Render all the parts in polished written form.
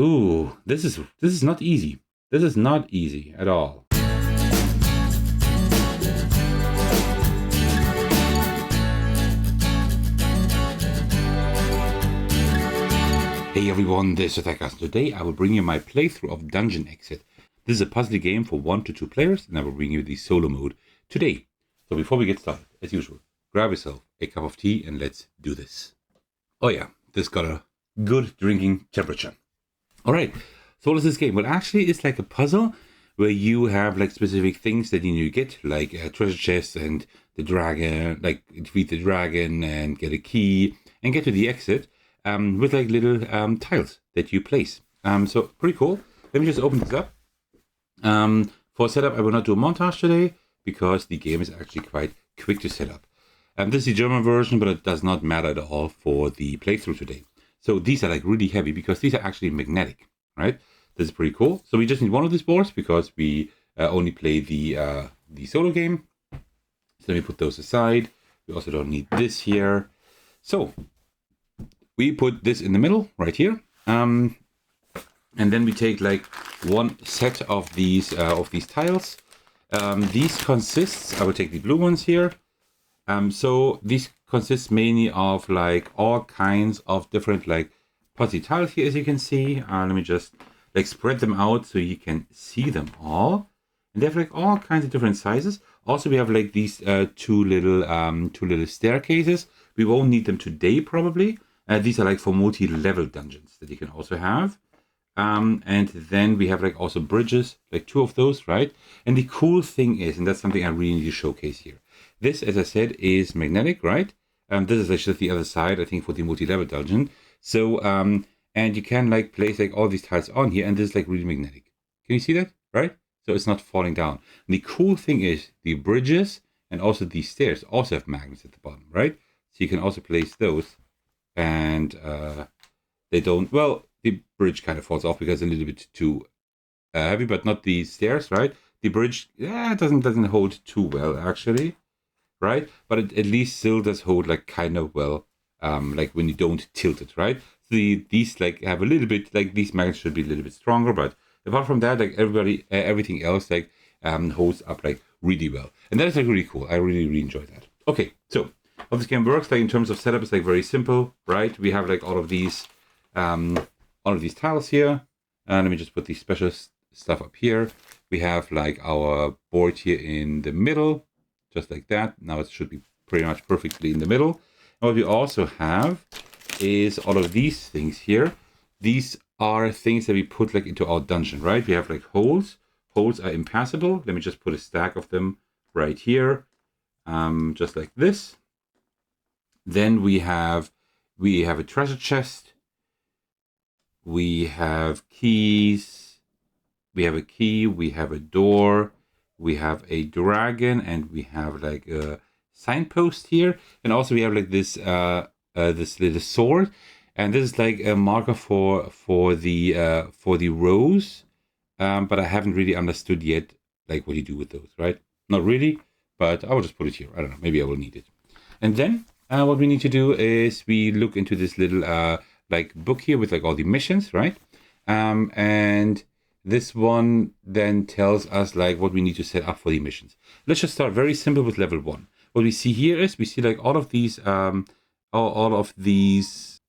Ooh, this is not easy. This is not easy at all. Hey everyone, this is Thecos. Today I will bring you my playthrough of Dungeon Exit. This is a puzzle game for 1 to 2 players, and I will bring you the solo mode today. So before we get started, as usual, grab yourself a cup of tea and let's do this. Oh yeah, this got a good drinking temperature. Alright, so what is this game? Well, actually it's like a puzzle where you have like specific things that you need to get, like a treasure chest and the dragon, like defeat the dragon and get a key and get to the exit. With like little tiles that you place. So pretty cool. Let me just open this up. For setup, I will not do a montage today because the game is actually quite quick to set up. This is the German version, but it does not matter at all for the playthrough today. So these are like really heavy because these are actually magnetic, right? This is pretty cool. So we just need one of these boards because we only play the solo game. So let me put those aside. We also don't need this here. So we put this in the middle right here, and then we take like one set of these tiles. These consists, I will take the blue ones here. So these consist mainly of like all kinds of different like puzzle tiles here, as you can see. Let me just like spread them out so you can see them all. And they have like all kinds of different sizes. Also, we have like these two little staircases. We won't need them today probably. These are like for multi-level dungeons that you can also have. And then we have like also bridges, like 2 of those, right? And the cool thing is, and that's something I really need to showcase here. This, as I said, is magnetic, right? This is actually the other side, I think, for the multi-level dungeon. So, and you can like place like all these tiles on here, and this is like really magnetic. Can you see that, right? So it's not falling down. And the cool thing is the bridges and also these stairs also have magnets at the bottom, right? So you can also place those. And they don't, well, the bridge kind of falls off because it's a little bit too heavy, but not the stairs, right? The bridge, yeah, doesn't hold too well actually, right? But it at least still does hold like kind of well, like when you don't tilt it, right? So these like have a little bit, like these magnets should be a little bit stronger, but apart from that, like everything else like holds up like really well. And that is like really cool. I really enjoy that. Okay, so how this game works, like in terms of setup, is like very simple, right? We have like all of these tiles here. And let me just put the special stuff up here. We have like our board here in the middle, just like that. Now it should be pretty much perfectly in the middle. And what we also have is all of these things here. These are things that we put like into our dungeon, right? We have like holes. Holes are impassable. Let me just put a stack of them right here, just like this. Then we have a treasure chest. We have keys. We have a key. We have a door. We have a dragon, and we have like a signpost here. And also we have like this this little sword. And this is like a marker for the rows. But I haven't really understood yet like what you do with those, right? Not really, but I will just put it here. I don't know. Maybe I will need it. And then what we need to do is we look into this little like book here with like all the missions, right? And this one then tells us like what we need to set up for the missions. Let's just start very simple with level 1. What we see here is we see like all of these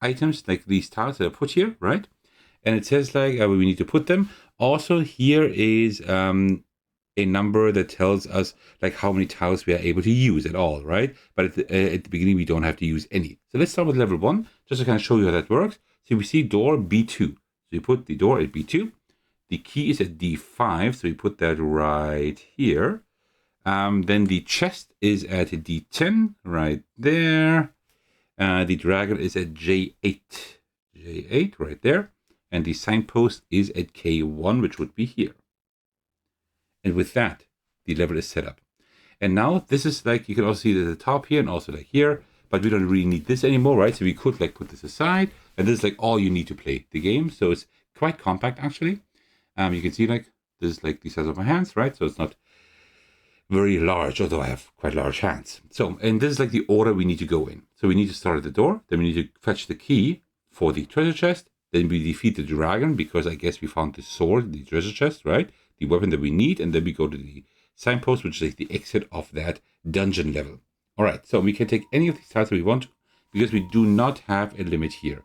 items, like these tiles that are put here, right? And it says like where we need to put them. Also, here is a number that tells us like how many tiles we are able to use at all, right? But at the beginning, we don't have to use any. So let's start with level 1, just to kind of show you how that works. So we see door B2. So you put the door at B2. The key is at D5, so we put that right here. Then the chest is at D10, right there. The dragon is at J8. J8, right there. And the signpost is at K1, which would be here. And with that, the level is set up. And now this is like, you can also see it at the top here and also like here, but we don't really need this anymore, right? So we could like put this aside, and this is like all you need to play the game. So it's quite compact actually. You can see like, this is like the size of my hands, right? So it's not very large, although I have quite large hands. So, and this is like the order we need to go in. So we need to start at the door, then we need to fetch the key for the treasure chest, Then we defeat the dragon because I guess we found the sword, the treasure chest, right? The weapon that we need. And then we go to the signpost, which is the exit of that dungeon level. All right, so we can take any of these tiles that we want because we do not have a limit here.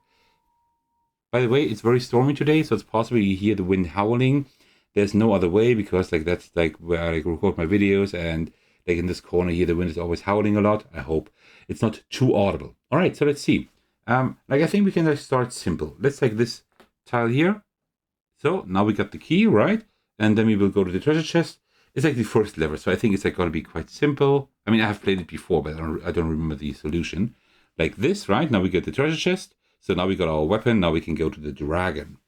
By the way, it's very stormy today, so it's possible you hear the wind howling. There's no other way because that's where I record my videos, and in this corner here, the wind is always howling a lot. I hope it's not too audible. All right, so let's see. I think we can start simple. Let's take this tile here. So now we got the key, right? And then we will go to the treasure chest. It's the first lever, so I think it's going to be quite simple. I mean, I have played it before, but I don't remember the solution. Like this, right? Now we get the treasure chest. So now we got our weapon. Now we can go to the dragon.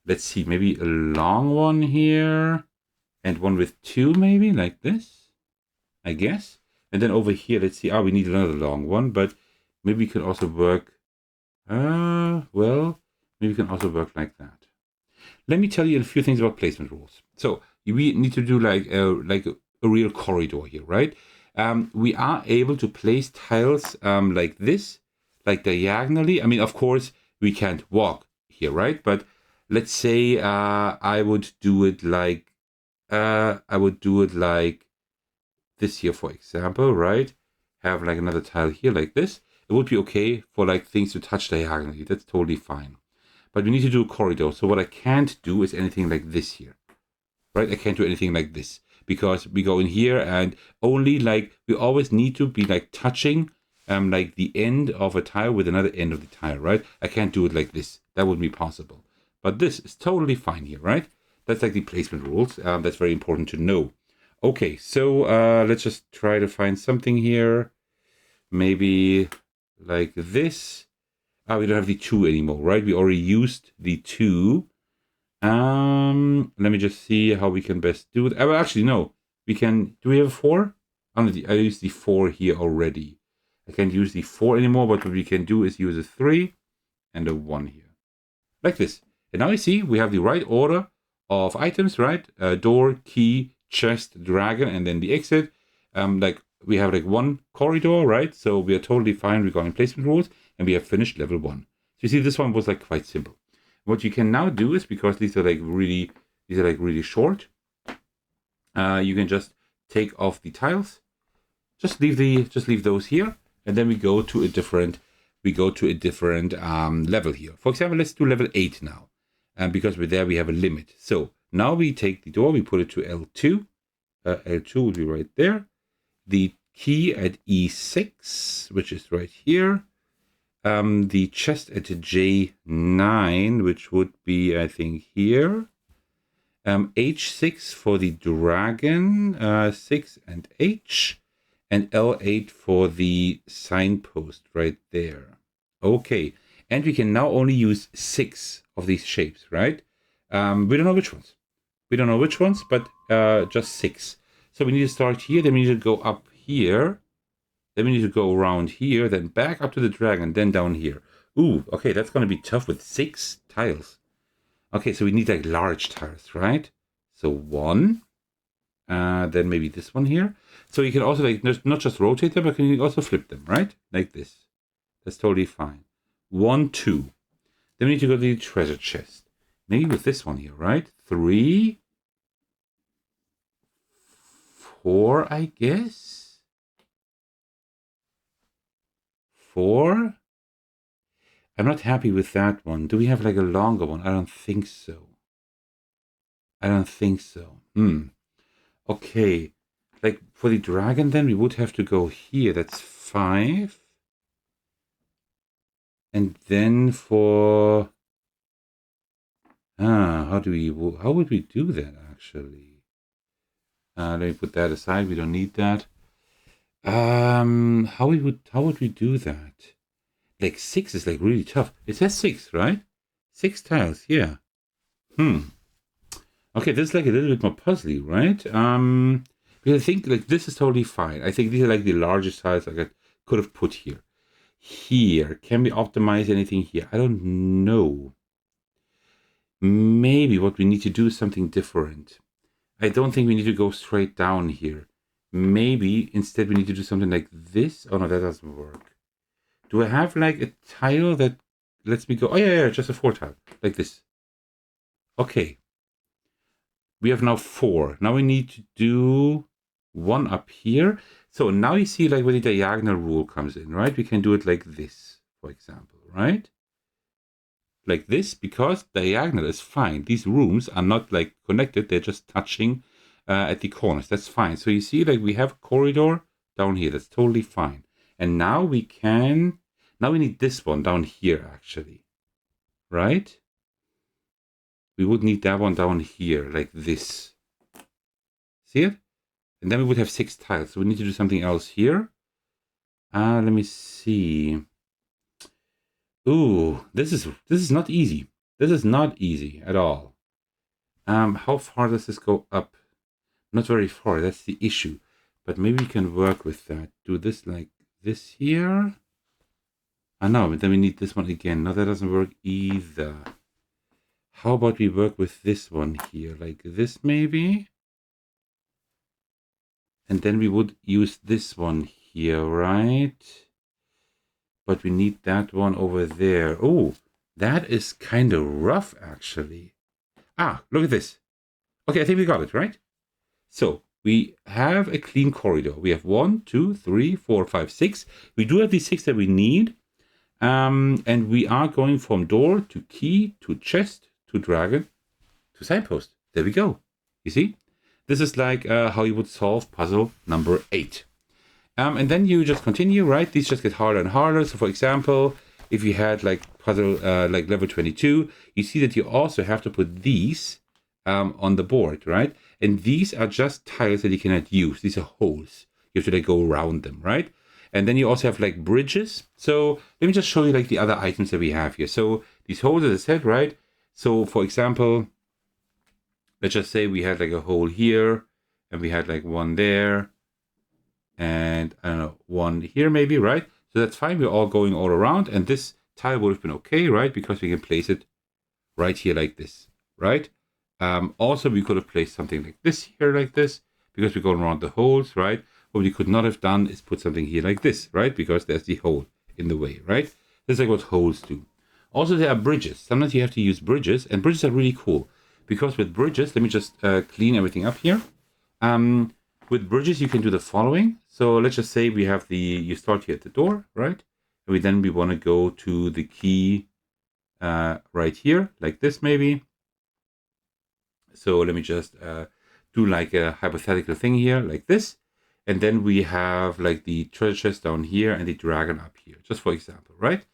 Let's see, maybe a long one here. And one with 2 maybe, like this, I guess. And then over here, let's see. We need another long one, but maybe we can also work. Well, maybe we can also work like that. Let me tell you a few things about placement rules. So we need to do like a real corridor here, right? We are able to place tiles like this, like diagonally. I mean, of course, we can't walk here, right? But let's say I would do it like this here, for example, right? Have like another tile here like this. It would be okay for like things to touch diagonally. That's totally fine. But we need to do a corridor. So what I can't do is anything like this here, right? I can't do anything like this because we go in here and only we always need to be touching like the end of a tile with another end of the tile, right? I can't do it like this. That wouldn't be possible. But this is totally fine here, right? That's the placement rules. That's very important to know. Okay, so let's just try to find something here. Maybe like this. We don't have the 2 anymore, right? We already used the 2. Let me just see how we can best do it. Well, actually, no. We can. Do we have a 4? I used the 4 here already. I can't use the 4 anymore, but what we can do is use a 3 and a 1 here. Like this. And now you see we have the right order of items, right? Door, key, chest, dragon, and then the exit. We have one corridor, right? So we are totally fine regarding placement rules, and we have finished level 1. So you see, this one was quite simple. What you can now do is, because these are really short, you can just take off the tiles, just leave those here, and then we go to a different level here. For example, let's do level 8 now, because we have a limit. So now we take the door, we put it to L2. L2 will be right there. The key at E6, which is right here. The chest at J9, which would be, I think, here. H6 for the dragon, 6 and H. And L8 for the signpost right there. Okay, and we can now only use 6 of these shapes, right? We don't know which ones. But just 6. So we need to start here, then we need to go up here, then we need to go around here, then back up to the dragon, then down here. Ooh, okay, that's going to be tough with 6 tiles. Okay, so we need large tiles, right? So 1, then maybe this one here. So you can also not just rotate them, but you can also flip them, right? Like this. That's totally fine. 1, 2. Then we need to go to the treasure chest. Maybe with this one here, right? 3, 4, I guess. 4. I'm not happy with that one. Do we have a longer one? I don't think so. Okay. For the dragon, then we would have to go here. That's 5. And then for how would we do that actually? Let me put that aside. We don't need that. How would we do that? 6 is really tough. It says 6, right? 6 tiles, yeah. Okay, this is a little bit more puzzly, right? Because I think this is totally fine. I think these are the largest tiles I could have put here. Here, can we optimize anything here? I don't know. Maybe what we need to do is something different. I don't think we need to go straight down here. Maybe instead we need to do something like this. Oh no, that doesn't work. Do I have a tile that lets me go. Oh yeah, just a 4 tile like this. Okay. We have now 4. Now we need to do 1 up here. So now you see like where the diagonal rule comes in, right? We can do it like this, for example, right? Like this, because diagonal is fine. These rooms are not like connected. They're just touching at the corners. That's fine. So you see like we have a corridor down here. That's totally fine. And now we need this one down here actually, right? We would need that one down here like this. See it? And then we would have 6 tiles. So we need to do something else here. Let me see. Ooh, this is not easy. This is not easy at all. How far does this go up? Not very far, that's the issue. But maybe we can work with that. Do this like this here. No, but then we need this one again. No, that doesn't work either. How about we work with this one here, like this maybe? And then we would use this one here, right? But we need that one over there. Oh, that is kind of rough, actually. Look at this. Okay, I think we got it, right? So we have a clean corridor. We have 1, 2, 3, 4, 5, 6. We do have these 6 that we need. And we are going from door to key to chest to dragon to signpost. There we go. You see? This is like how you would solve puzzle number 8. And then you just continue, right? These just get harder and harder. So for example, if you had like puzzle like level 22, you see that you also have to put these on the board, right? And these are just tiles that you cannot use. These are holes. You have to like go around them, right? And then you also have like bridges. So let me just show you like the other items that we have here. So these holes, as I said, right? So for example, let's just say we had like a hole here and we had like one there and I don't know, one here maybe, right? So that's fine. We're all going all around and this tile would have been okay, right? Because we can place it right here like this, right? Also, we could have placed something like this here like this because we're going around the holes, right? What we could not have done is put something here like this, right? Because there's the hole in the way, right? That's like what holes do. Also, there are bridges. Sometimes you have to use bridges, and bridges are really cool. Because with bridges, let me just clean everything up here. With bridges, you can do the following. So let's just say we have you start here at the door, right? And we want to go to the key right here, like this maybe. So let me just do like a hypothetical thing here, like this. And then we have like the treasure chest down here and the dragon up here, just for example, right?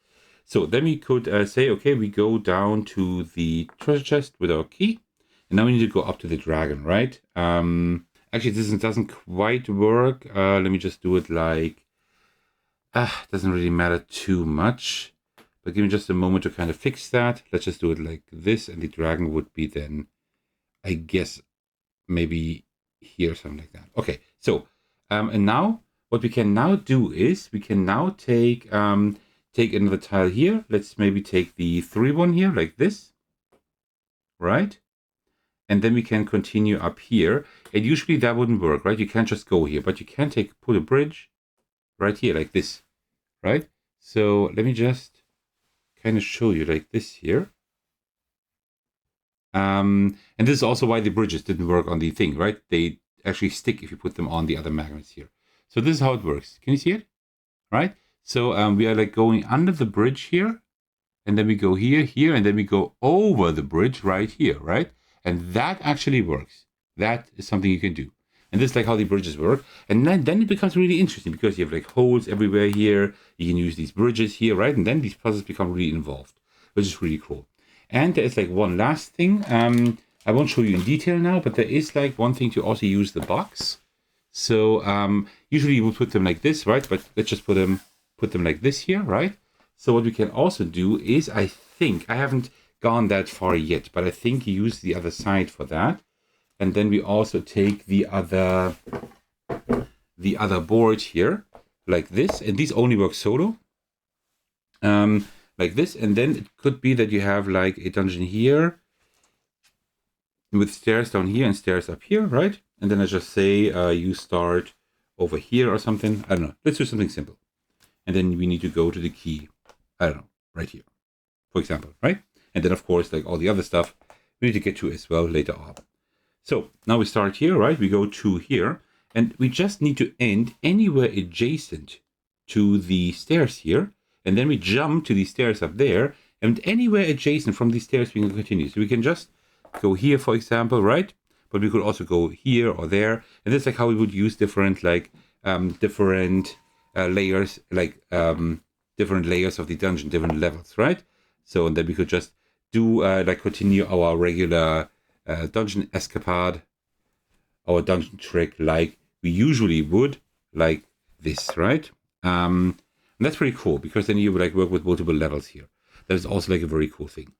So then we could say, okay, we go down to the treasure chest with our key. And now we need to go up to the dragon, right? Actually, this doesn't quite work. Let me just do it like, doesn't really matter too much. But give me just a moment to kind of fix that. Let's just do it like this. And the dragon would be then, I guess, maybe here, something like that. Okay, so, and now what we can now do is we can now take another tile here. Let's maybe take the 3 one here, like this, right? And then we can continue up here. And usually that wouldn't work, right? You can't just go here, but you can put a bridge right here, like this, right? So let me just kind of show you like this here. And this is also why the bridges didn't work on the thing, right? They actually stick if you put them on the other magnets here. So this is how it works. Can you see it? Right? So we are like going under the bridge here. And then we go here, and then we go over the bridge right here, right? And that actually works. That is something you can do. And this is like how the bridges work. And then it becomes really interesting because you have like holes everywhere here. You can use these bridges here, right? And then these puzzles become really involved, which is really cool. And there's like one last thing. I won't show you in detail now, but there is like one thing to also use the box. So usually you would put them like this, right? But let's just put them like this here, right? So what we can also do is, I think, I haven't gone that far yet, but I think you use the other side for that. And then we also take the other board here, like this. And these only work solo. Like this. And then it could be that you have like a dungeon here with stairs down here and stairs up here, right? And then I just say you start over here or something. I don't know. Let's do something simple. And then we need to go to the key. I don't know, right here. for example, right? And then, of course, like all the other stuff we need to get to as well later on. So now we start here, right? We go to here, and we just need to end anywhere adjacent to the stairs here. And then we jump to the stairs up there, and anywhere adjacent from these stairs we can continue. So we can just go here, for example, right? But we could also go here or there. And that's like how we would use different like layers, like different layers of the dungeon, different levels, right? So and then we could just do like continue our regular dungeon escapade, our dungeon trick like we usually would, like this, right? And that's pretty cool because then you would like work with multiple levels here. That is also like a very cool thing.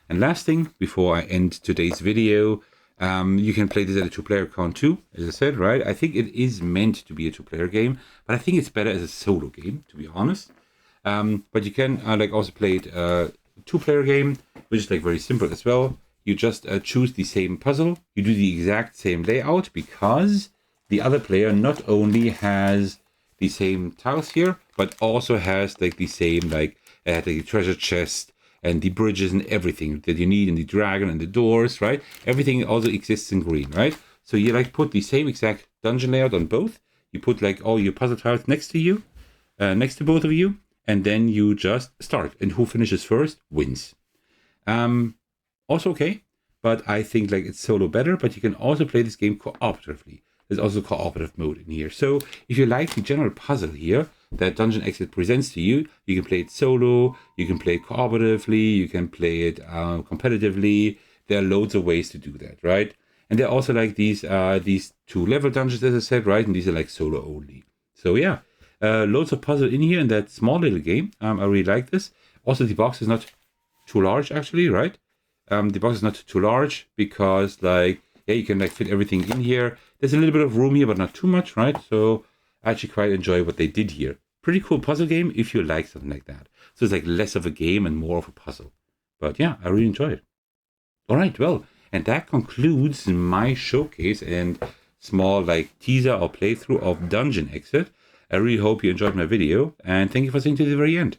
And last thing before I end today's video, you can play this at a 2-player account too, as I said, right? I think it is meant to be a 2-player game, but I think it's better as a solo game, to be honest. But you can like also play it 2-player game, which is like very simple as well. You just choose the same puzzle. You do the exact same layout because the other player not only has the same tiles here, but also has like the same like the treasure chest and the bridges and everything that you need, and the dragon and the doors, right? Everything also exists in green, right? So you like put the same exact dungeon layout on both. You put like all your puzzle tiles next to you, next to both of you, and then you just start. And who finishes first wins. Also okay, but I think like it's solo better, but you can also play this game cooperatively. There's also cooperative mode in here. So if you like the general puzzle here that Dungeon Exit presents to you, you can play it solo, you can play it cooperatively, you can play it competitively. There are loads of ways to do that, right? And there are also like these 2-level dungeons, as I said, right? And these are like solo only. So yeah, loads of puzzle in here in that small little game. I really like this. Also, the box is not too large, actually, right? The box is not too large because like, yeah, you can like fit everything in here. There's a little bit of room here, but not too much, right? So I actually quite enjoy what they did here. Pretty cool puzzle game if you like something like that. So it's like less of a game and more of a puzzle. But yeah, I really enjoy it. All right, well, and that concludes my showcase and small like teaser or playthrough of Dungeon Exit. I really hope you enjoyed my video, and thank you for staying to the very end.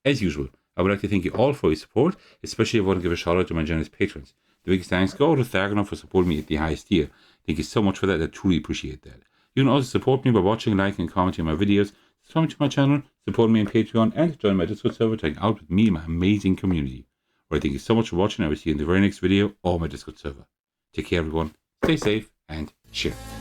As usual, I would like to thank you all for your support, especially I want to give a shout out to my generous patrons. The biggest thanks go to Thecos for supporting me at the highest tier. Thank you so much for that. I truly appreciate that. You can also support me by watching, liking, and commenting on my videos, subscribing to my channel, support me on Patreon, and join my Discord server to hang out with me and my amazing community. Alright, thank you so much for watching. I will see you in the very next video or my Discord server. Take care, everyone. Stay safe and cheers.